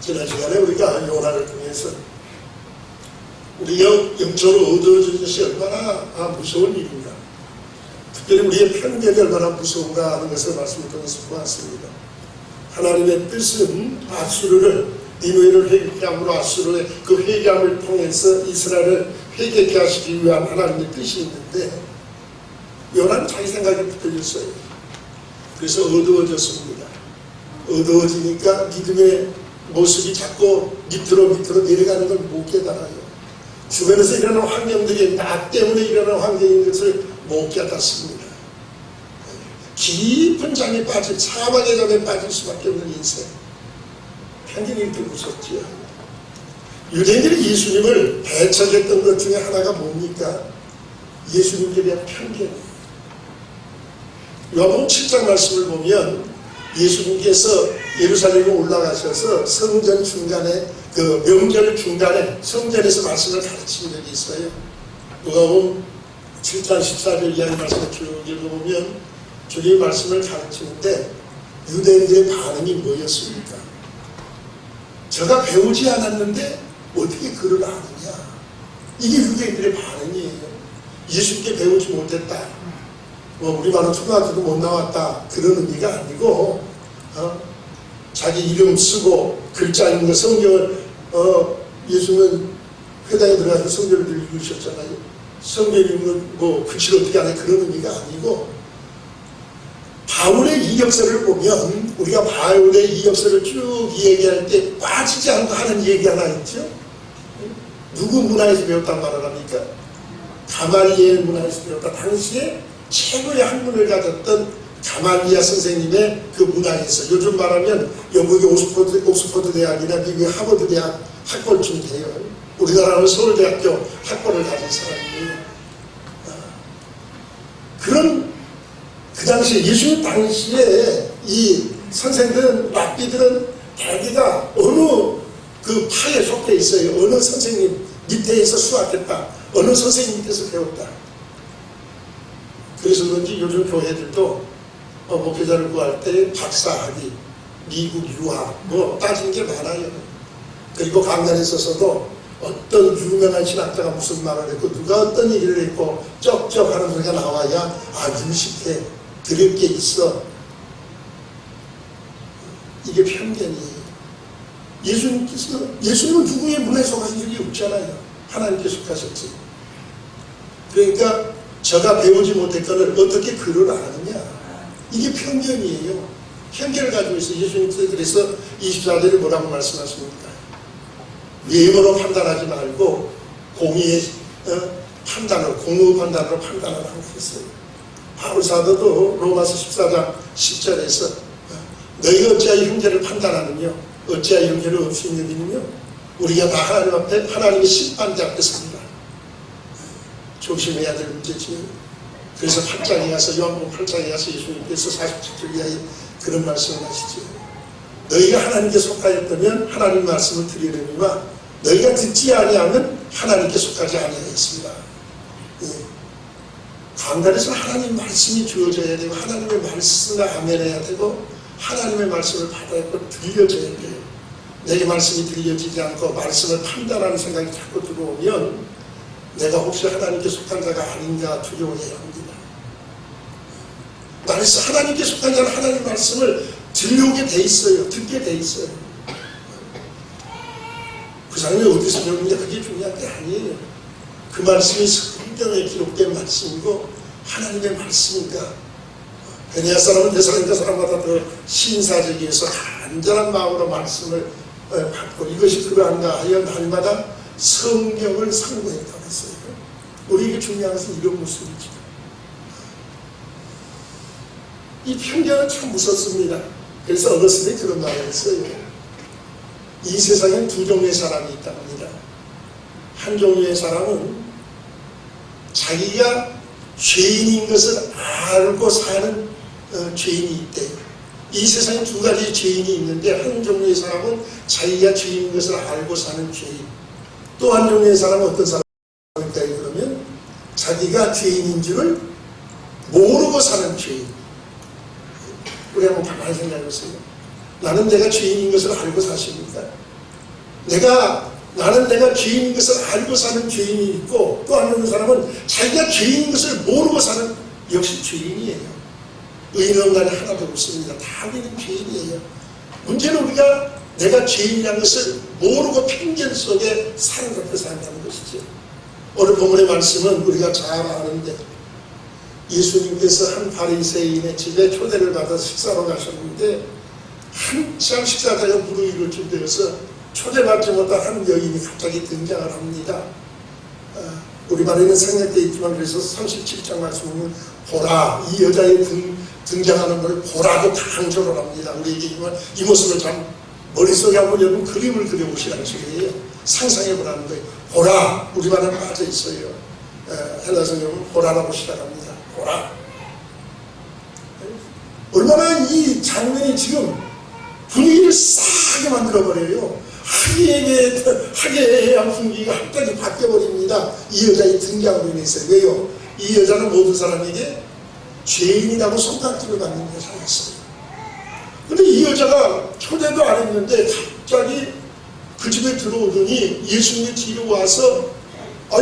지난 시간에 우리가 요나를 통해서 우리가 영적으로 얻어진 것이 얼마나 무서운 일인가, 특별히 우리의 편견이 얼마나 무서운가 하는 것을 말씀을 통해서 보았습니다. 하나님의 뜻은 아수르를, 니느웨를 회개케 함으로 아수르의 그 회개함을 통해서 이스라엘을 회개케 하시기 위한 하나님의 뜻이 있는데, 요나는 자기 생각에 붙들렸어요. 그래서 어두워졌습니다. 어두워지니까 믿음의 모습이 자꾸 밑으로 내려가는 걸 못 깨달아요. 주변에서 일어나는 환경들이 나 때문에 일어나는 환경인 것을 못 깨닫습니다. 깊은 잠에 빠질, 사망의 잠에 빠질 수밖에 없는 인생. 편견이 이렇게 무섭지요. 유대인들이 예수님을 배척했던 것 중에 하나가 뭡니까? 예수님에 대한 편견이에요. 요한복음 7장 말씀을 보면 예수님께서 예루살렘에 올라가셔서 성전 중간에, 그 명절 중간에 성전에서 말씀을 가르친 적이 있어요. 누가복음 7장 14절 이하의 말씀을 쭉 읽어보면 주님의 말씀을 가르치는데 유대인들의 반응이 뭐였습니까? 제가 배우지 않았는데 어떻게 그를 아느냐? 이게 유대인들의 반응이에요. 예수님께 배우지 못했다, 우리말로 초등학교도 못 나왔다, 그런 의미가 아니고 자기 이름 쓰고 글자 읽는 거, 성경을 예수는 회당에 들어가서 성경을 읽으셨잖아요. 성경 읽는 거 글씨를 어떻게 하냐, 그런 의미가 아니고, 바울의 이력서를 보면 우리가 바울의 이력서를 쭉 얘기할 때 빠지지 않고 하는 얘기 하나 있죠. 누구 문화에서 배웠단 말을 합니까? 가말리엘 문화에서 배웠다. 당시에 최고의 학문을 가졌던 가말리아 선생님의 그 문화에서, 요즘 말하면 영국의 옥스퍼드 대학이나 미국의 하버드 대학 학벌쯤 돼요. 우리나라는 서울대학교 학벌을 가진 사람이에요. 그런 그 당시에, 예수님 당시에 이 선생들은, 랍비들은 대개가 어느 그 파에 속해 있어요. 어느 선생님 밑에서 수학했다, 어느 선생님 밑에서 배웠다. 그래서 그런지 요즘 교회들도 목회자를 구할 때 박사학위, 미국 유학 따지는 게 많아요. 그리고 강단에 있어서도 어떤 유명한 신학자가 무슨 말을 했고 누가 어떤 얘기를 했고 쩍쩍 하는 소리가 나와야 유식해, 들을 게 있어. 이게 편견이에요. 예수님은 누구의 문화에 속하신 적이 없잖아요. 하나님께 속하셨지. 그러니까 저가 배우지 못했거늘 어떻게 그를 아느냐, 이게 편견이에요. 편견을 가지고 있어요. 예수님께서 그래서 24절에 뭐라고 말씀하십니까? 외모로 판단하지 말고 공의의 판단으로, 공의 판단으로 판단하라고 했어요. 바울 사도도 로마서 14장 10절에서 너희가 어찌하여 형제를 판단하느냐, 어찌하여 형제를 없이 여기느냐, 우리가 다 하나님 앞에, 하나님의 심판대 앞에 섭니다. 조심해야 될 문제지요. 그래서 8장에 가서, 요한복음 8장에 가서 예수님께서 47절 이하에 그런 말씀을 하시죠. 너희가 하나님께 속하였다면 하나님 말씀을 드리려니와 너희가 듣지 아니하면 하나님께 속하지 아니하였습니다. 강단에서 하나님 말씀이 주어져야 되고, 하나님의 말씀을 아멘해야 되고, 하나님의 말씀을 받아야 되고, 들려져야 돼요. 내게 말씀이 들려지지 않고 말씀을 판단하는 생각이 자꾸 들어오면 내가 혹시 하나님께 속한 자가 아닌가 두려워해야 합니다. 하나님께 속한 자는 하나님 말씀을 들려오게 돼 있어요. 듣게 돼 있어요. 그 사람이 어디서 배우느냐, 그게 중요한 게 아니에요. 그 말씀이 성경에 기록된 말씀이고 하나님의 말씀이니까. 베네아 사람은 데살로니가 사람마다 더 신사적이어서 간절한 마음으로 말씀을 받고, 이것이 그러한가 하여 날마다 성경을 상고했다고 했어요. 우리에게 중요한 것은 이런 모습이죠. 이 편견은 참 무섭습니다. 그래서 어거스틴이 그런 말을 했어요. 이 세상엔 두 종류의 사람이 있다고 합니다. 한 종류의 사람은 자기가 죄인인 것을 알고 사는 죄인이 있대요. 이 세상에 두 가지 죄인이 있는데, 한 종류의 사람은 자기가 죄인인 것을 알고 사는 죄인, 또 한 종류의 사람은 어떤 사람일까요? 그러면 자기가 죄인인 줄을 모르고 사는 죄인. 우리 한번 가만히 생각해보세요. 나는 내가 죄인인 것을 알고 사십니까? 나는 내가 죄인인 것을 알고 사는 죄인이 있고, 또 한 사람은 자기가 죄인인 것을 모르고 사는 역시 죄인이에요. 의인은 간에 하나도 없습니다. 다 우리는 죄인이에요. 문제는 우리가 내가 죄인이라는 것을 모르고 편견 속에 사로잡혀 산다는 것이죠. 오늘 본문의 말씀은 우리가 잘 아는데, 예수님께서 한 바리새인의 집에 초대를 받아 식사로 가셨는데 한참 식사자가 무르익을 준비해서 초대받지 못한 한 여인이 갑자기 등장을 합니다. 우리말에는 생략되어 있지만 그래서 37장 말씀을 보라, 이 여자의 등장하는 걸 보라고 강조를 합니다. 우리에게 이 모습을 참 머릿속에 한번 여러분 그림을 그려보시라는 소리예요. 상상해보라는 거예요. 보라, 우리말은 빠져 있어요. 헬라 성경은 보라라고 시작합니다. 보라. 얼마나 이 장면이 지금 분위기를 싸게 만들어버려요. 하게해야 분위기가 갑자기 바뀌어버립니다. 이 여자의 등장으로 인해서. 왜요? 이 여자는 모든 사람에게 죄인이라고 손가락질을 받는 여자였어요. 근데 이 여자가 초대도 안 했는데 갑자기 그 집에 들어오더니 예수님의 뒤로 와서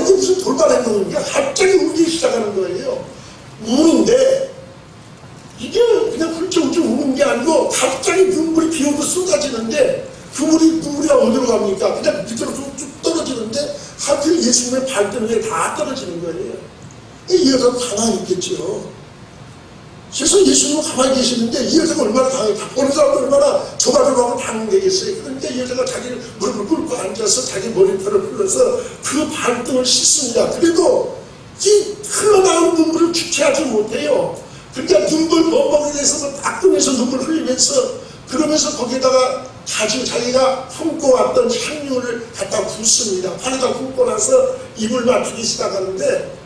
이게 무슨 돌발 행동입니까? 갑자기 울기 시작하는 거예요. 우는데 이게 그냥 훌쩍훌쩍 우는 게 아니고 갑자기 눈물이 비오고 쏟아지는데 그 눈물이 어디로 갑니까? 그냥 밑으로 쭉 떨어지는데 하필 예수님의 발등에 다 떨어지는 거예요. 이 여자가 가만히 있겠죠. 그래서 예수님은 가만히 계시는데 이 여자가 얼마나 당해, 보는 사람도 얼마나 조바조바하고 당황되겠어요. 그러니까 이 여자가 자기를 무릎을 꿇고 앉아서 자기 머리털을 풀어서 그 발등을 씻습니다. 그래도 이 흘러나오는 눈물을 주체하지 못해요. 그러니까 눈물 범벅에 대해서 닦으면서 눈물 흘리면서 그러면서 거기에다가 자기가 품고 왔던 향유를 갖다 붓습니다. 팔에다 붓고 나서 입을 맞추기 시작하는데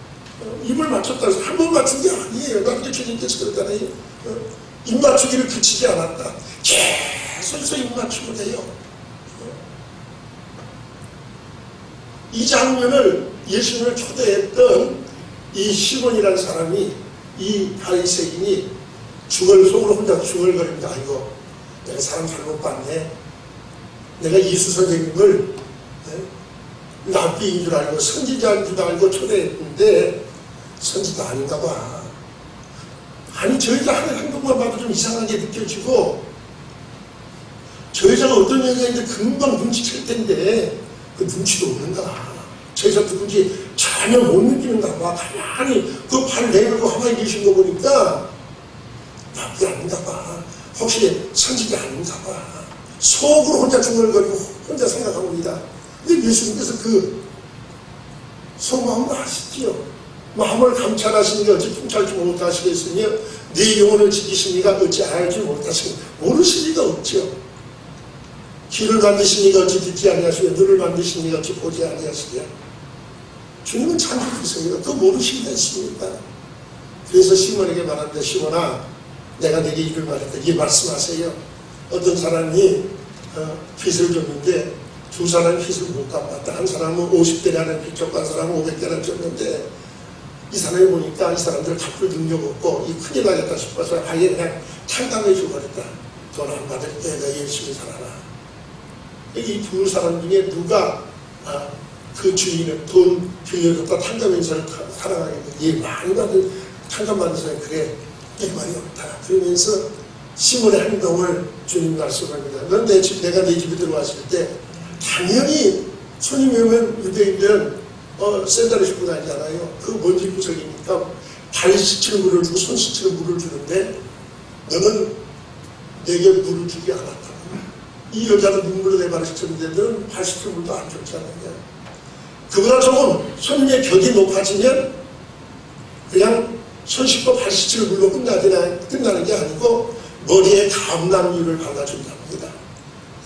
입을 맞췄다 해서 한 번 맞춘 게 아니에요. 나중에 주님께서 그러잖아요. 입 맞추기를 그치지 않았다. 계속해서 입 맞추면 돼요. 이 장면을 예수님을 초대했던 이 시몬이라는 사람이, 이 바리새인이 속으로 혼자 중얼거립니다. 아이고, 내가 사람 잘못 봤네. 내가 예수 선생님을 랍비인 줄 알고 선지자인 줄 알고 초대했는데 선지자 아닌가 봐. 아니, 저 여자 하는 행동만 봐도 좀 이상하게 느껴지고, 저 여자가 어떤 여자인데 금방 눈치챌 텐데 그 눈치도 없는가. 저 여자 누군지 전혀 못 느끼는가 봐. 가만히 그 발 내밀고 가만히 계신 거 보니까 랍비 아닌가 봐. 혹시 선지자 아닌가 봐. 속으로 혼자 중얼거리고 혼자 생각합니다. 근데 예수님께서 그 속마음을 아시지요. 마음을 감찰하시니 어찌 통찰지 못하시겠으며 네 영혼을 지키시니가 어찌 알지 못하시니. 모르실 리가 없죠. 귀를 만드시니가 어찌 듣지 아니하시며 눈을 만드시니가 어찌 보지 아니하시랴. 주님은 참 그러세요. 그거 모르실 리가 있습니까? 그래서 시몬에게 말합니다. 시몬아, 내가 내게 이를 말했다. 이 말씀하세요. 어떤 사람이 빚을 줬는데 두 사람이 빚을 못 갚았다. 한 사람은 50대라는 빚 줬고 한 사람은 500대라는 줬는데 이 사람이 보니까 이 사람들 갚을 능력 없고 이 큰일 나겠다 싶어서 아예 그냥 탕감해 줘버렸다. 돈 안 받을 때 내가 열심히 살아라. 이 두 사람 중에 누가 그 주인은 돈 빌려줬다 탕감해서 살아가겠다. 많이 받은 탕감받은 사람이 그래. 이 말이 없다. 그러면서 시몬의 행동을 주님 말씀합니다. 넌 내가 내 집에 들어왔을 때 당연히 손님이 오면 유대인들은 샌들을 신고 다니잖아요. 그 먼지 구석이니까 발 씻을 물을 주고 손 씻을 물을 주는데 너는 내게 물을 주지 않았다. 이 여자는 눈물로 내 발을 씻었는데 너는 발 씻을 물도 안 줬지 않느냐. 그보다 조금 손님의 격이 높아지면 그냥 손 씻고 발 씻을 물로 끝나는 게 아니고 머리에 감람유를 발라준답니다.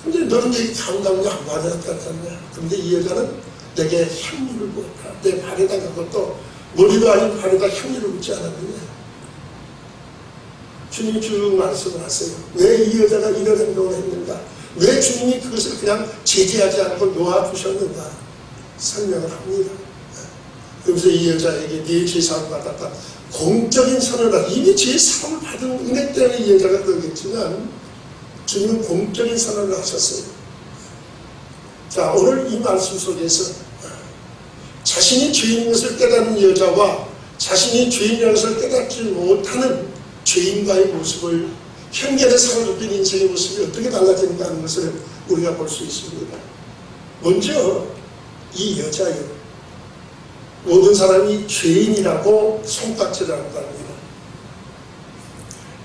근데 너는 내게 감람유 안 받았잖냐. 근데 이 여자는 내게 향유를 부었다. 내 발에다가 그것도 머리도 아닌 발에다 향유를 붓지 않았느냐. 주님이 쭉 말씀을 하세요. 왜 이 여자가 이런 행동을 했는가. 왜 주님이 그것을 그냥 제지하지 않고 놓아두셨는가 설명을 합니다. 그러면서 이 여자에게 네 제사함을 받았다. 공적인 선언을 이미 제사함을 받은 은혜 때문에 이 여자가 그러겠지만 주님은 공적인 선언을 하셨어요. 자, 오늘 이 말씀 속에서 자신이 죄인인 것을 깨닫는 여자와 자신이 죄인이라는 것을 깨닫지 못하는 죄인과의 모습을, 형제의 사로잡힌 인생의 모습이 어떻게 달라지는가 하는 것을 우리가 볼 수 있습니다. 먼저 이 여자요, 모든 사람이 죄인이라고 손가락질을 합니다.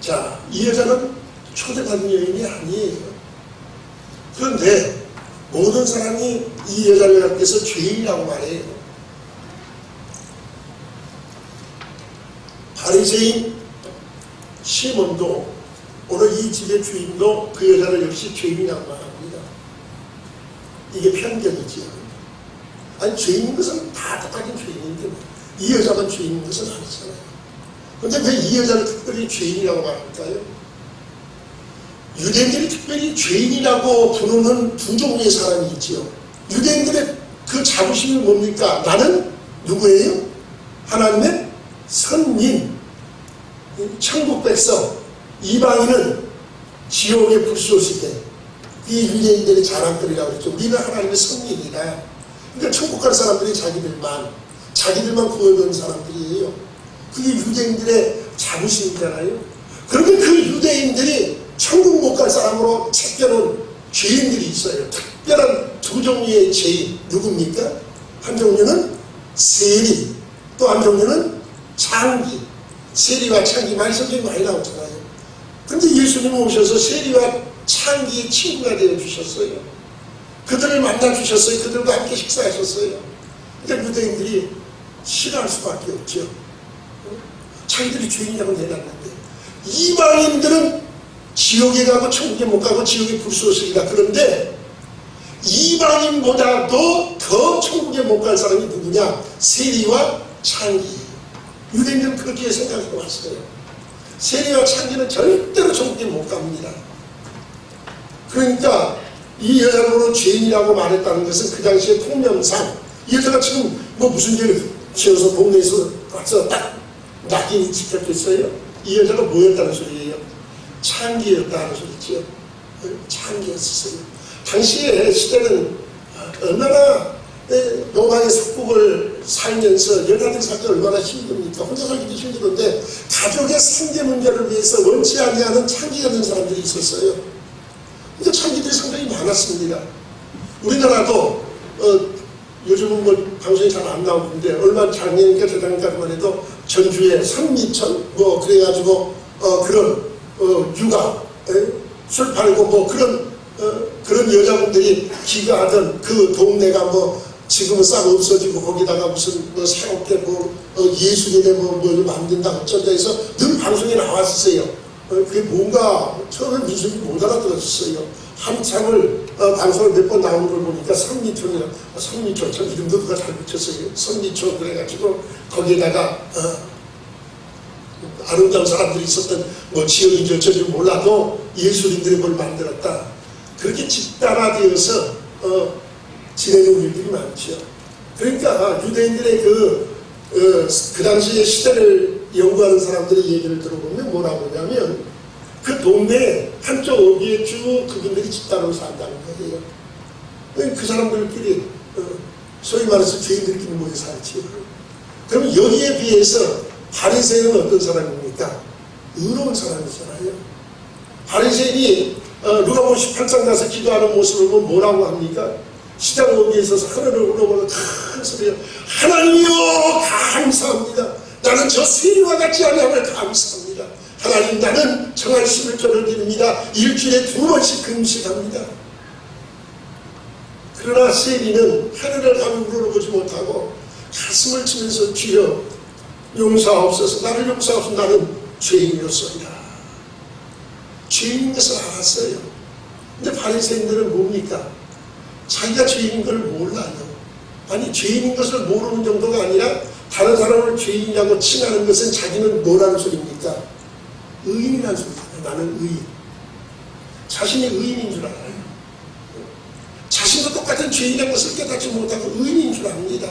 자, 이 여자는 초대받은 여인이 아니에요. 그런데 모든 사람이 이 여자를 갖고서 죄인이라고 말해요. 바리새인 시몬도, 오늘 이 집의 주인도 그 여자를 역시 죄인이라고 말합니다. 이게 편견이지요. 아니, 죄인인 것은 다 똑같은 죄인인데 이 여자만 죄인인 것은 아니잖아요. 그런데 왜 이 여자를 특별히 죄인이라고 말할까요? 유대인들이 특별히 죄인이라고 부르는 두 종류의 사람이 있지요. 유대인들의 그 자부심이 뭡니까? 나는 누구예요? 하나님의 선민, 천국 백성, 이방인은 지옥에 불쏘시되, 이 유대인들의 자랑거리라고 그랬죠. 우리는 하나님의 선민이다. 그러니까 천국 갈 사람들이 자기들만 구원받는 사람들이에요. 그게 유대인들의 자부심이잖아요. 그런데 그 유대인들이 천국 못 갈 사람으로 챙겨놓은 죄인들이 있어요. 특별한 두 종류의 죄인. 누굽니까? 한 종류는 세리, 또 한 종류는 창기. 세리와 창기, 많이 성경이 많이 나오잖아요. 그런데 예수님은 오셔서 세리와 창기의 친구가 되어주셨어요. 그들을 만나주셨어요. 그들과 함께 식사하셨어요. 그러니까 유대인들이 싫어할 수밖에 없죠. 자기들이 죄인이라고 내놨는데, 이방인들은 지옥에 가고 천국에 못 가고 지옥에 불쏘시리라. 그런데 이방인보다도 더 천국에 못 갈 사람이 누구냐? 세리와 창기. 유대인들은 그렇게 생각하고 왔어요. 세리와 창기는 절대로 천국에 못 갑니다. 그러니까 이 여자로 죄인이라고 말했다는 것은 그 당시의 통념상, 이 여자가 지금 뭐 무슨 죄를 지어서 동네에서 와서 딱 낙인이 찍혔겠어요? 이 여자가 뭐였다는 소리예요? 창기였다는 소리죠. 창기였어요. 당시의 시대는 얼마나 노방의 속국을 살면서 여자들이 살기 얼마나 힘듭니까? 혼자 살기도 힘들었는데 가족의 생계 문제를 위해서 원치 아니하는 창기가 된 사람들이 있었어요. 근데 창기들이 상당히 많았습니다. 우리나라도 요즘은 뭐 방송이 잘 안 나오는데 얼마 작년이니까 재작년까지만 해도 전주에 선미천 뭐 그래가지고 그런 육아 술 팔고 뭐 그런 여자분들이 기가하던 그 동네가 뭐 지금은 싹 없어지고 거기다가 무슨 뭐 새롭게 뭐 예술인의 뭐 만든다 어쩐다 해서 늘 방송에 나왔었어요. 그게 뭔가 처음에 무슨 못 알아들었어요. 한참을 방송을 몇 번 나오는 걸 보니까 선미촌이라, 선미촌 참 이름도 누가 잘 붙였어요. 선미촌 그래가지고 거기에다가 아름다운 사람들이 있었던 뭐 지역인지 어쩐지 몰라도 예술인들이 뭘 만들었다. 그렇게 집단화되어서 지내는 일들이 많죠. 그러니까 유대인들의 그 당시의 시대를 연구하는 사람들의 얘기를 들어보면 뭐라고 하냐면 그 동네 한쪽 어귀에 쭉 그분들이 집단으로 산다는 거예요. 그 사람들끼리 소위 말해서 죄인들끼리 모여 살지. 그럼 여기에 비해서 바리새인은 어떤 사람입니까? 의로운 사람이잖아요. 바리새인이 누가복음 18장 가서 기도하는 모습을 보면 뭐라고 합니까? 시장 어귀에 있어서 하늘을 우러보는 큰 소리로 하나님이여 감사합니다. 나는 저 세리와 같지 아니함을 감사합니다. 하나님, 나는 정할 11조를 드립니다. 일주일에 2번씩 금식합니다. 그러나 세리는 하늘을 감히 우러보지 못하고 가슴을 치면서 주여 용서하옵소서, 나를 용서하옵소서, 나는 죄인이었습니다. 죄인인 것을 알았어요. 근데 바리새인들은 뭡니까? 자기가 죄인인 걸 몰라요. 아니, 죄인인 것을 모르는 정도가 아니라 다른 사람을 죄인이라고 칭하는 것은 자기는 뭐라는 소리입니까? 의인이라는 소리잖아요. 나는 의인. 자신이 의인인 줄 알아요. 자신도 똑같은 죄인이라는 것을 깨닫지 못하고 의인인 줄 압니다.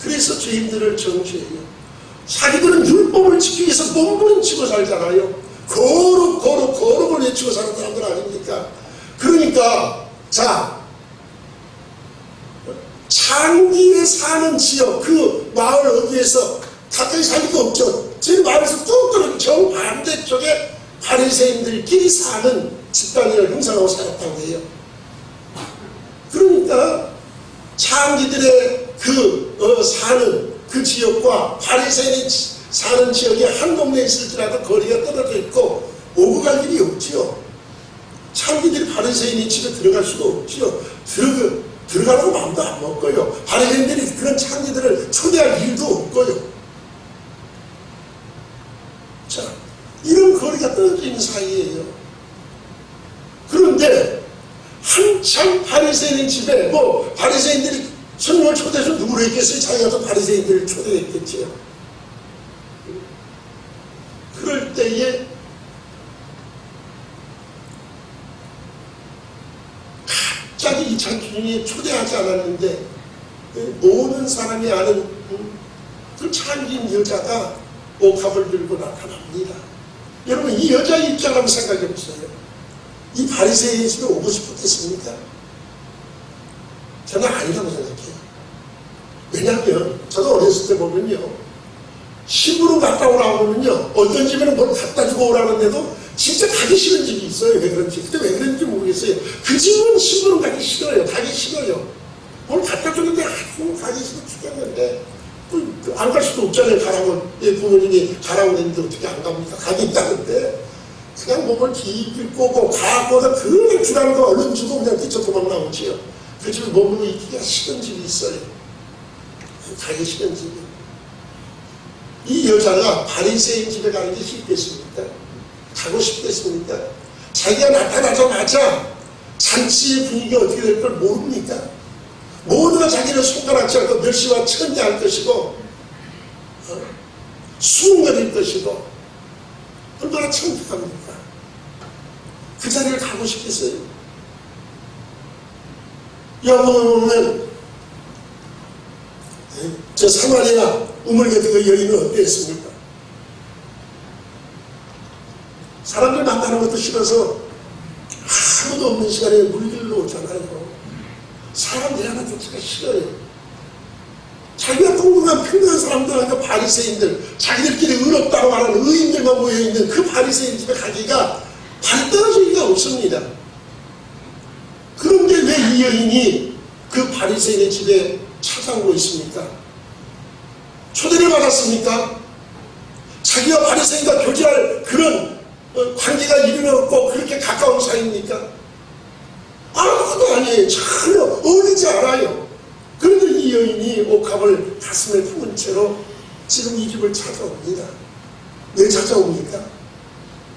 그래서 죄인들을 정죄해요. 자기들은 율법을 지키기 위해서 몸부림치고 살잖아요. 거룩을 외치고 사는 사람들 아닙니까? 그러니까 자, 장기에 사는 지역, 그 마을 어디에서 가까이 살 리가 없죠. 지금 마을에서 뚝 떨어진 정반대쪽에 바리새인들끼리 사는 집단을 형성하고 살았다고 해요. 그러니까 장기들의 사는 그 지역과 바리새인이 사는 지역이 한 동네에 있을지라도 거리가 떨어져 있고 오고 갈 일이 없지요. 장기들이 바리새인이 집에 들어갈 수가 없지요. 들어가라고 마음도 안 먹고요. 바리새인들이 그런 창기들을 초대할 일도 없고요. 자, 이런 거리가 떨어져 있는 사이예요. 그런데 한참 바리새인 집에 바리새인들이 손님을 초대해서 누구를 했겠어요? 자기가 또 바리새인들을 초대했겠지요. 그럴 때에 갑자기 이 장주님이 초대하지 않았는데 모든 사람이 아는 그 창긴 여자가 옥합을 들고 나타납니다. 여러분, 이 여자의 입장 한번 생각해 보세요. 이 바리새인 집에 오고 싶었겠습니까? 저는 아니라고 생각해요. 왜냐하면 저도 어렸을 때 보면요, 심부름 갔다 오라고 하면요, 어떤 집에는 뭘 갖다 주고 오라는데도 진짜 가기 싫은 집이 있어요. 왜 그런지. 그때 왜 그런지 모르겠어요. 그 집은 심부름 가기 싫어요. 가기 싫어요. 뭘 갖다 주는데 가기 싫어 죽겠는데 안 갈 수도 없잖아요. 가라고. 부모님이 가라고 했는데 어떻게 안 갑니까? 가겠다는데 그냥 몸을 깊이 꼬고 가고는 그냥 주라는 거 얼른 주고 그냥 뛰쳐 도망 나오지요. 그 집에 머물러 있기가 싫은 집이 있어요. 가기 싫은 집이. 이 여자가 바리새인 집에 가는 게 싫겠습니까? 가고 싶겠습니까? 자기가 나타나자마자 잔치의 분위기가 어떻게 될 걸 모릅니까? 모두가 자기를 손가락질 하고 멸시와 천대할 것이고 수군거릴 것이고 얼마나 창피합니까? 그 자리를 가고 싶겠어요? 여러분, 저 사마리아 우물곁에 그 여인은 어땠습니까? 사람들 만나는 것도 싫어서 아무도 없는 시간에 물길로 오잖아요. 사람 대하는 자체가 싫어요. 자기가 동등한 평등한 사람들하고 바리새인들, 자기들끼리 의롭다고 말하는 의인들만 모여있는 그 바리새인 집에 가기가 발 떨어지기가 없습니다. 그런데 왜 이 여인이 그 바리새인의 집에 찾아오고 있습니까? 초대를 받았습니까? 자기와 바리새인과 교제할 그런 관계가 이르렀고 그렇게 가까운 사이입니까? 아무것도 아니에요. 전혀 어울리지 않아요. 그런데 이 여인이 옥합을 가슴에 품은 채로 지금 이 집을 찾아옵니다. 왜 찾아옵니까?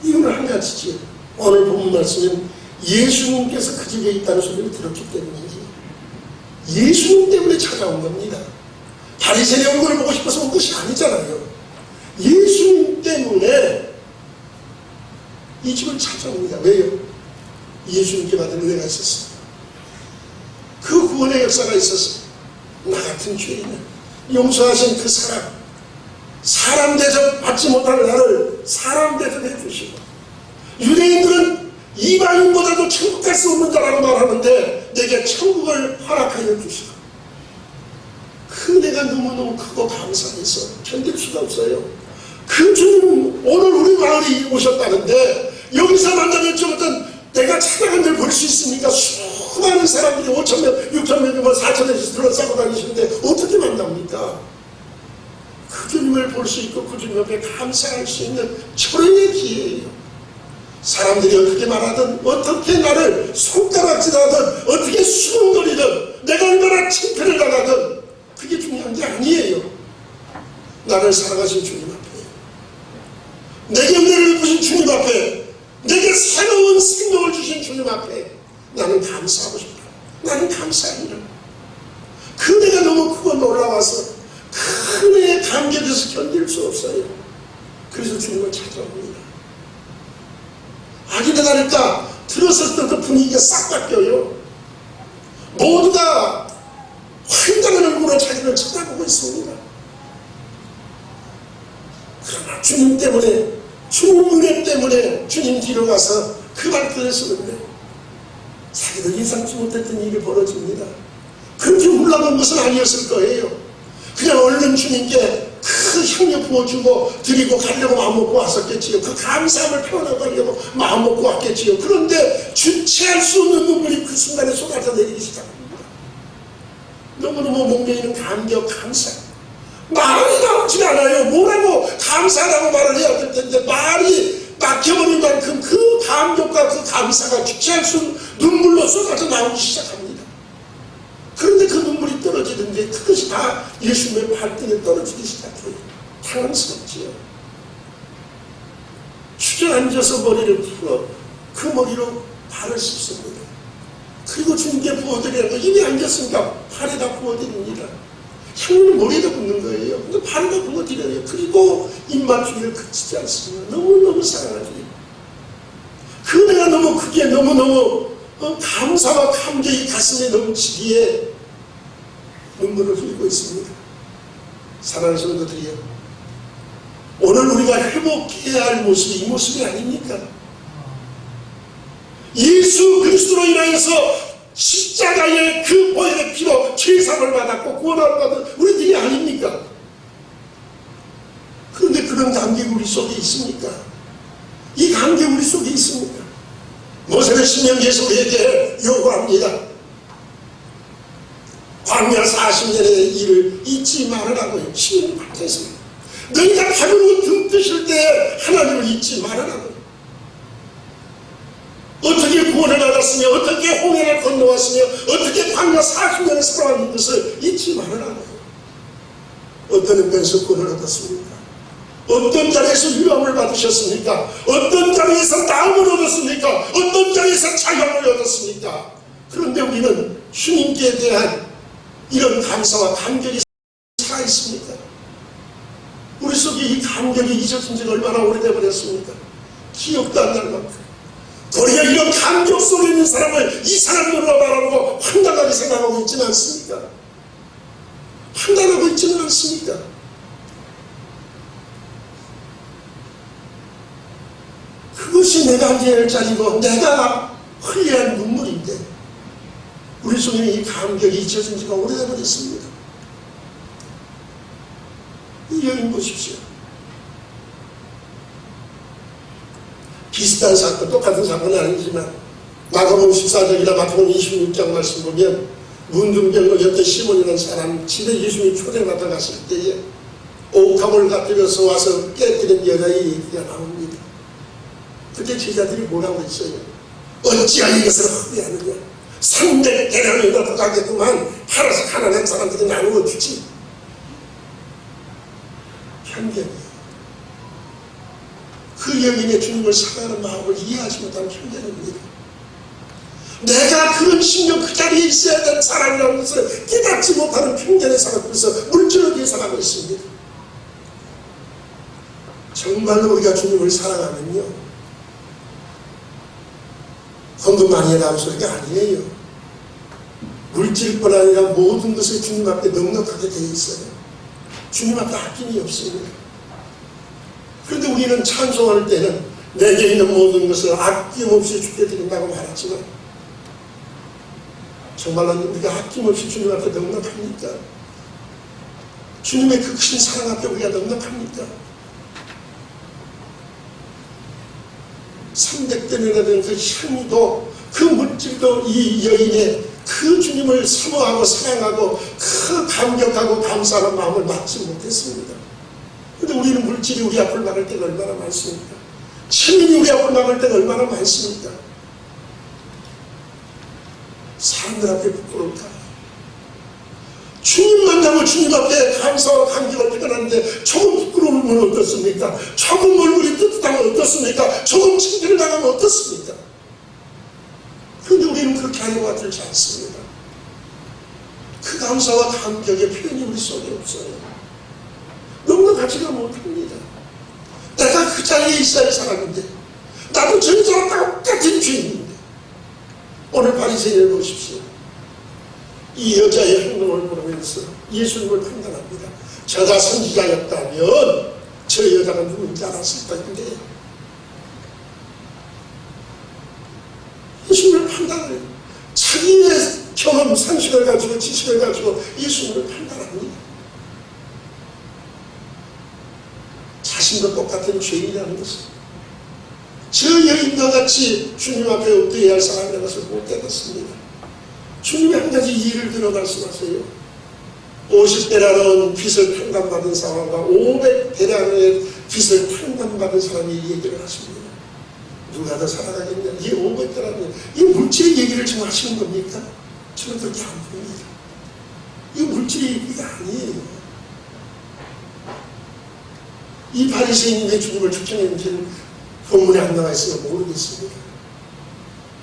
이유는 한 가지지. 오늘 본문 말씀은 예수님께서 그 집에 있다는 소리를 들었기 때문이지. 예수님 때문에 찾아온 겁니다. 바리새인의 얼굴을 보고 싶어서 온 것이 아니잖아요. 예수님 때문에 이 집을 찾아옵니다. 왜요? 예수님께 받은 은혜가 있었습니다. 그 구원의 역사가 있었습니다. 나 같은 죄인을 용서하신 그 사람 대접 받지 못할 나를 사람 대접해 주시고, 유대인들은 이방인보다도 천국 갈 수 없는 자라고 말하는데 내게 천국을 허락하여 주시고, 그 은혜가 너무너무 크고 감사해서 견딜 수가 없어요. 그 주님 오늘 우리 마을에 오셨다는데 여기서 만나면 좀 어떤 내가 찾아간 걸 볼 수 있습니까? 수많은 사람들이 5,000명, 6,000명, 4,000명씩 둘러싸고 다니시는데 어떻게 만납니까? 그 주님을 볼 수 있고 그 주님 앞에 감사할 수 있는 철회의 기회예요. 사람들이 어떻게 말하든, 어떻게 나를 손가락질하든, 어떻게 수군거리든, 내가 얼마나 창피를 당하든 그게 중요한 게 아니에요. 나를 사랑하신 주님 앞에, 내게 은혜를 베푸신 주님 앞에, 내게 새로운 생명을 주신 주님 앞에 나는 감사하고 싶어요. 나는 감사해요. 그 은혜가 너무 크고 놀라워서 그 은혜에 감격해서 견딜 수 없어요. 그래서 주님을 찾아옵니다. 아기가 다를까 들었을 때 그 분위기가 싹 바뀌어요. 모두가 환장한 얼굴로 자기를 쳐다보고 있습니다. 그러나 주님 때문에, 주님 은혜 때문에 주님 뒤로 가서 그 그 말씀을 쓰는데 자기들 예상치 못했던 일이 벌어집니다. 그렇게 올라간 것은 아니었을 거예요. 그냥 얼른 주님께 그 향유 부어주고 드리고 가려고 마음먹고 왔었겠지요. 그 감사함을 표현하려고 마음먹고 왔겠지요. 그런데 주체할 수 없는 눈물이 그 순간에 쏟아져 내리기 시작합니다. 너무너무 목매이는 감격, 감사. 말이 나오지 않아요. 뭐라고 감사라고 말을 해야 될 텐데 말이 막혀버린 만큼 그 감격과 그 감사가 주체할 수 없는 눈물로 쏟아져 나오기 시작합니다. 그런데 그 눈물이 떨어지는데 그것이 다 예수님의 발등에 떨어지기 시작해요. 당황스럽지요. 주저앉아서 머리를 풀어 그 머리로 발을 씻습니다. 그리고 주님께 부어드리라고 입에 앉았으니까 발에다 부어드립니다. 향유는 머리에다 붓는 거예요. 근데 발에다 부어드려요. 그리고 입맞추기를 그치지 않습니다. 너무너무 사랑하죠. 그 은혜가 너무 크게 너무너무 감사와 감격이 가슴에 넘치기에 눈물을 흘리고 있습니다. 사랑하는 성도들이요, 오늘 우리가 회복해야 할 모습이 이 모습이 아닙니까? 예수 그리스도로 인하여서 십자가의 그 보혈의 피로 죄사함을 받았고 구원을 받은 우리들이 아닙니까? 그런데 그런 감격이 우리 속에 있습니까? 이 감격이 우리 속에 있습니까? 모세는 신명기에서 우리에게 요구합니다. 광야 40년의 일을 잊지 말으라고요. 신명기 8장에서 너희가 바벨론 등 뜨실 때 하나님을 잊지 말으라고요. 어떻게 구원을 받았으며 어떻게 홍해를 건너왔으며 어떻게 광야 40년을 살아왔는 것을 잊지 말으라고요. 어떤 은변에서 구원을 얻었습니까? 어떤 자리에서 유함을 받으셨습니까? 어떤 자리에서 나음을 얻었습니까? 어떤 자리에서 자유함을 얻었습니까? 그런데 우리는 주님께 대한 이런 감사와 감격이 살아있습니까? 우리 속에 이 감격이 잊어진 지가 얼마나 오래되어버렸습니까? 기억도 안 날 만큼. 우리가 이런 감격 속에 있는 사람을 이 사람들로 바라보고 황당하게 생각하고 있지는 않습니까? 판단하고 있지는 않습니까? 그것이 내가 해야 할 자리고 내가 흘려야 할 눈물인데 우리 속에 이 감격이 잊혀진 지가 오래되어버렸습니다. 이 여인 보십시오. 비슷한 사건, 똑같은 사건은 아니지만 마가복음 14장이나 마가복음 26장 말씀 보면 문둥병으로 시몬이라는 사람 집에 예수님이 초대받아 갔을 때에 옥합을 갖들여서 와서 깨뜨린 여자의 얘기가 나옵니다. 그때 제자들이 뭐라고 했어요? 어찌하여 이것을 후회하느냐? 300대량이나 더 가겠구만. 팔아서 가난한 사람들이 나누어 주지. 편견이에요. 그 여인의 주님을 사랑하는 마음을 이해하지 못하는 편견입니다. 내가 그런 신경 그 자리에 있어야 되는 사람이라는 것을 깨닫지 못하는 편견에 살아가면서 물질을 계산하고 있습니다. 정말로 우리가 주님을 사랑하면요, 헌금 많이 해라는 소리가 아니에요. 물질뿐 아니라 모든 것을 주님 앞에 넉넉하게 되어 있어요. 주님 앞에 아낌이 없습니다. 그런데 우리는 찬송할 때는 내게 있는 모든 것을 아낌없이 주께 드린다고 말하지만 정말로 우리가 아낌없이 주님 앞에 넉넉합니까? 주님의 그 큰 사랑 앞에 우리가 넉넉합니까? 300대나 되는 그 향유도 그 물질도 이 여인의 그 주님을 사모하고 사랑하고 그 감격하고 감사하는 마음을 막지 못했습니다. 그런데 우리는 물질이 우리 앞을 막을 때가 얼마나 많습니까? 체면이 우리 앞을 막을 때가 얼마나 많습니까? 사람들 앞에 부끄러울까? 주님 만나고 주님 앞에 감사와 감격을 표현하는데 조금 부끄러우면 어떻습니까? 조금 얼굴이 뜨뜻하면 어떻습니까? 조금 칭찬을 나가면 어떻습니까? 그런데 우리는 그렇게 하는 것 같지 않습니다. 그 감사와 감격의 표현이 우리 속에 없어요. 넉넉하지가 못합니다. 내가 그 자리에 있어야 할 사람인데 나도 저희처럼 똑같은 죄인인데 오늘 바리새인을 보십시오. 이 여자의 행동을 보면서 예수님을 판단합니다. 저가 선지자였다면 저 여자가 누군지 알았을 것인데 예수님을 판단해요. 자기의 경험, 상식을 가지고 지식을 가지고 예수님을 판단합니다. 자신도 똑같은 죄인이라는 것을, 저 여인과 같이 주님 앞에 엎드려야 할 사람이라는 것을 못 깨닫습니다. 주님이 한 가지 예를 들어 말씀하세요. 50데나리온 빚을 탕감받은 사람과 500데나리온의 빚을 탕감받은 사람이 얘기를 하십니다. 누가 더 살아가겠냐? 이 500데나리온, 이 물질의 얘기를 지금 하시는 겁니까? 저는 그렇게 안 봅니다. 이 물질의 얘기가 아니에요. 이 바리새인이 왜 주님을 추천했는지는 본문에 안 나와 있으면 모르겠습니다.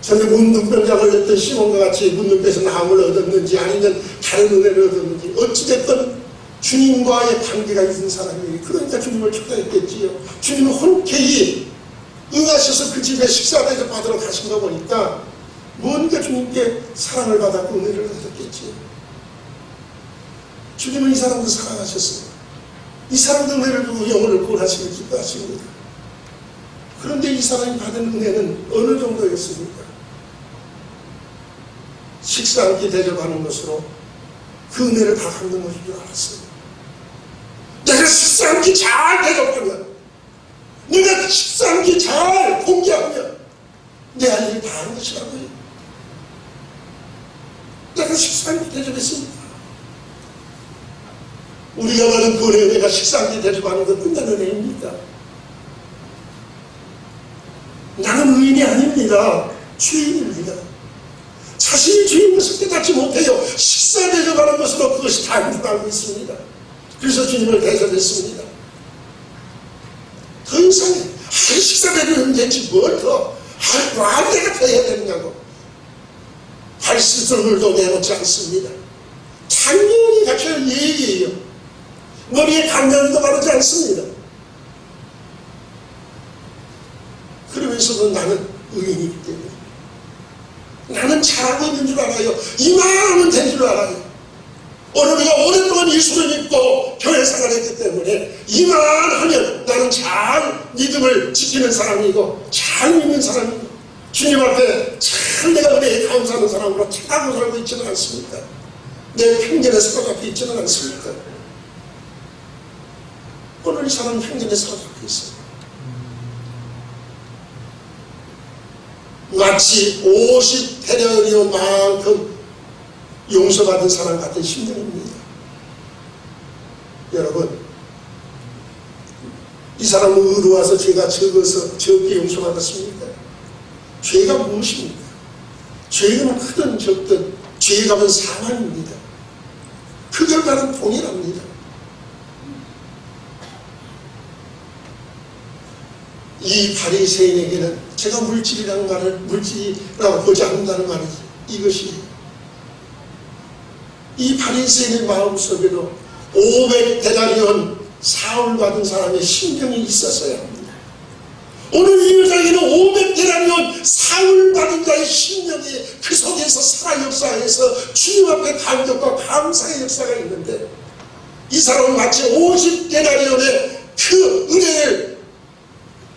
전에 문둥병자 걸렸던 시몬과 같이 문둥병에서 나음을 얻었는지 아니면 다른 은혜를 얻었는지 어찌됐든 주님과의 관계가 있는 사람이에요. 그러니까 주님을 초대했겠지요. 주님은 흔쾌히 응하셔서 그 집에 식사 대접받으러 가신 거 보니까 뭔가 주님께 사랑을 받았고 은혜를 얻었겠지요. 주님은 이 사람도 사랑하셨어요. 이 사람도 은혜를 주고 영혼을 구원하시길 기뻐하십니다. 그런데 이 사람이 받은 은혜는 어느 정도였습니까? 식사 한 끼 대접하는 것으로 그 은혜를 다 갚는 것인 줄 알았어요. 내가 식사 한 끼 잘 대접하면, 내가 식사 한 끼 잘 공개하면 내 할 일 다 한 것이라고요. 내가 식사 한 끼 대접했습니다. 우리가 받은 그 은혜가 식사 한 끼 대접하는 것 끝나는 은혜입니까? 나는 의인이 아닙니다. 죄인입니다. 자신이 죄인 것을 깨닫지 못해요. 식사 대접하는 것으로 그것이 다 인정하고 있습니다. 그래서 주님을 대접했습니다. 더 이상해. 식사 대접하면 되지 뭘 더. 왜 내가 더 해야 되느냐고. 발시술물도 내놓지 않습니다. 당연히 갖춰야 할 예의예요. 머리에 감명도 바르지 않습니다. 그러면서도 나는 의인이기 때문에 나는 잘하고 있는 줄 알아요. 이만하면 된 줄 알아요. 우리가 오랫동안 예수를 믿고 교회 생활했기 때문에 이만하면 나는 잘 믿음을 지키는 사람이고 잘 믿는 사람이고 주님 앞에 잘 내가 은혜에 감사하는 사람으로 착하고 살고 있지는 않습니까? 내 편견에 사로잡혀 있지는 않습니까? 오늘 이 사람은 편견에 사로잡혀 있어요. 마치 50데나리온만큼 용서받은 사람 같은 심정입니다. 여러분, 이 사람은 의로워서 죄가 적어서 적게 용서받았습니까? 죄가 무엇입니까? 죄는 크든 적든 죄 값은 사망입니다. 그 결과는 동일합니다. 이 바리새인에게는 제가 물질이라는 말을 물질이라고 보지 않는다는 말이지 이것이 이 바리새인의 마음속에도 500데나리온 사울 받은 사람의 심정이 있었어야 합니다. 오늘 이 여자에게는 500데나리온 사울 받은 자의 심령이 그 속에서 살아 역사해서 주님 앞에 감격과 감사의 역사가 있는데 이 사람은 마치 50데나리온의 그 은혜를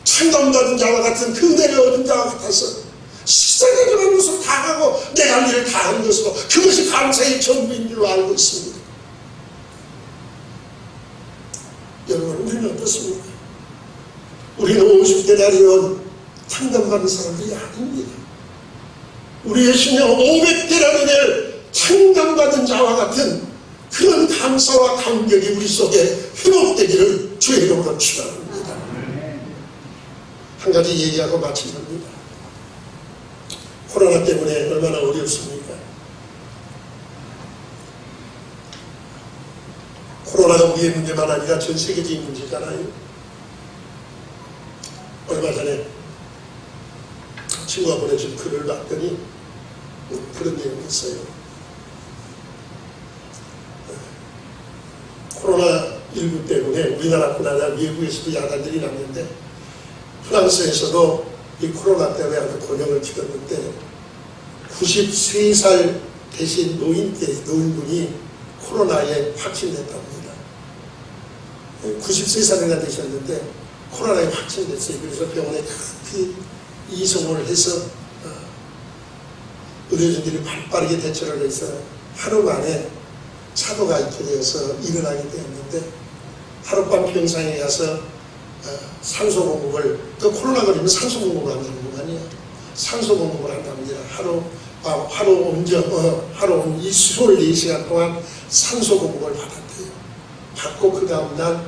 탕감받은 자와 같은 그 은혜를 얻은 자와 같아서 식사대접하는 것으로 다 하고 내가 할 일을 다 하는 것으로 그것이 감사의 전부인 줄로 알고 있습니다. 여러분, 우리는 어떻습니까? 우리는 50데나리온 탕감받은 사람들이 아닙니다. 우리의 심령은 500데나리온을 탕감받은 자와 같은 그런 감사와 감격이 우리 속에 회복되기를 주의 이름으로 축원합니다. 한 가지 얘기하고 마치렵니다. 코로나 때문에 얼마나 어렵습니까? 코로나가 우리의 문제만 아니라 전 세계적인 문제잖아요. 얼마 전에 친구가 보내준 글을 봤더니 그런 내용이 있어요. 코로나19 때문에 우리나라뿐 아니라 미국에서도 야단들이 났는데 프랑스에서도 이 코로나 때문에 아주 곤욕을 치렀는데 93살 되신 노인분이 코로나에 확진됐답니다. 93살이나 되셨는데 코로나에 확진됐어요. 그래서 병원에 급히 이송을 해서 의료진들이 발빠르게 대처를 해서 하루 만에 차도가 있게 되어서 일어나게 되었는데 하룻밤 병상에 가서 산소 공급을, 또 코로나 걸리면 산소 공급을 한다는 거 아니에요. 산소 공급을 한답니다. 하루 24시간 동안 산소 공급을 받았대요. 받고 그 다음날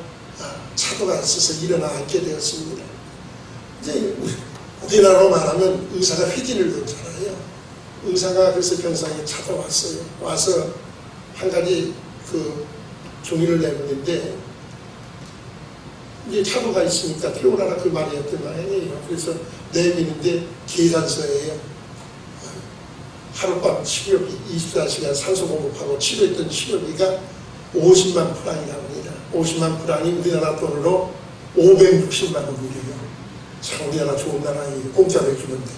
차도가 있어서 일어나 앉게 되었습니다. 이제 우리나라로 말하면 의사가 회진을 넣잖아요. 의사가 그래서 병상에 찾아왔어요. 와서 한 가지 그 종이를 내놓는데 이제 차도가 있으니까 태우라라 그 말이었던 모양이에요. 그래서 내미는데 계산서예요. 하룻밤 치료비 24시간 산소 공급하고 치료했던 치료비가 50만 프랑이랍니다. 50만 프랑이 우리나라 돈으로 560만 원이래요. 참 우리나라 좋은 나라예요. 공짜로 해주는데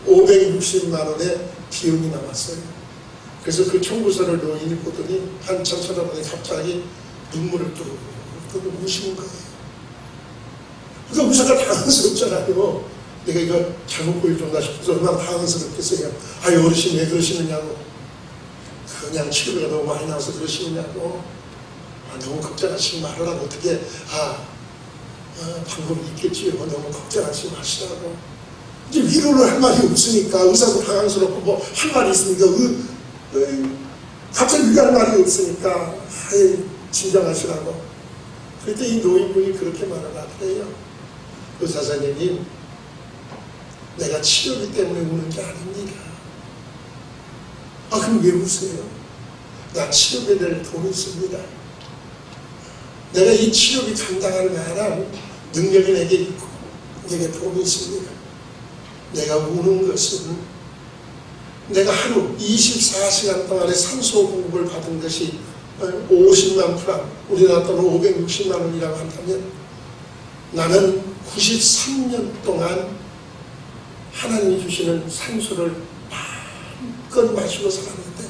560만 원의 비용이 남았어요. 그래서 그 청구서를 노인이 보더니 한참 쳐다보더니 갑자기 눈물을 뚝뚝 우시는 거예요. 그러니까 의사가 당황스럽잖아요. 내가 이거 잘못 보여줬나 싶어서 얼마나 당황스럽겠어요. 아유 어르신 왜 그러시느냐고. 그냥 치료비가 너무 많이 나와서 그러시느냐고. 너무 걱정하시지 말으라고. 어떻게 방법이 있겠지요. 너무 걱정하지 마시라고. 이제 위로를 할 말이 없으니까 의사도 당황스럽고 뭐 할 말이 있으니까 갑자기 위로할 말이 없으니까 진정하시라고. 그때 이 노인분이 그렇게 말을 하더래요. 의사 선생님, 내가 치료비 때문에 우는 게 아닙니다. 그럼 왜 우세요? 나 치료비에 낼 돈이 있습니다. 내가 이 치료비 감당할 만한 능력이 내게 있고 내게 돈이 있습니다. 내가 우는 것은 내가 하루 24시간 동안에 산소 공급을 받은 것이 50만 프랑, 우리나라 돈 560만 원이라고 한다면 나는 93년 동안 하나님이 주시는 산소를 마음껏 마시고 살았는데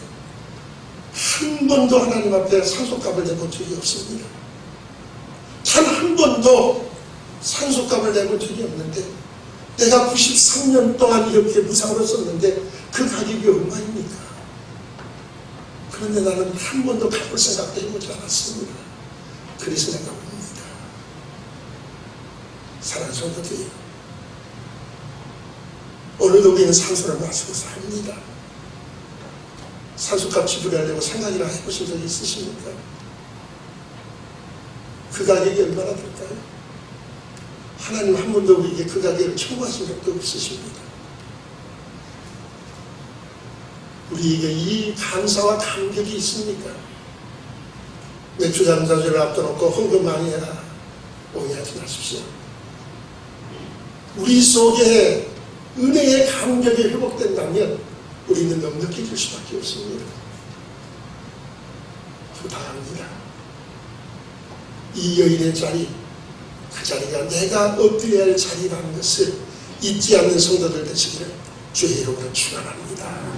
한 번도 하나님 앞에 산소값을 내본 적이 없습니다. 단 한 번도 산소값을 내본 적이 없는데 내가 93년 동안 이렇게 무상으로 썼는데 그 가격이 얼마입니까? 그런데 나는 한 번도 갚을 생각도 해보지 않았습니다. 그래서 내가 옵니다. 사랑하는 성도들, 오늘도 우리는 산소를 마시고 삽니다. 산소값 지불하려고 생각이나 해보신 적이 있으십니까? 그 가격이 얼마나 될까요? 하나님 한 번도 우리에게 그 가격을 청구하신 적도 없으십니다. 우리에게 이 감사와 감격이 있습니까? 맥주 장사제를 앞둬놓고 헌금 많이 해라. 오해하지 마십시오. 우리 속에 은혜의 감격이 회복된다면 우리는 넉넉해질 수밖에 없습니다. 부탁합니다. 이 여인의 자리, 그 자리가 내가 엎드려야 할 자리라는 것을 잊지 않는 성도들 되시기를 주의 이름으로 축원합니다.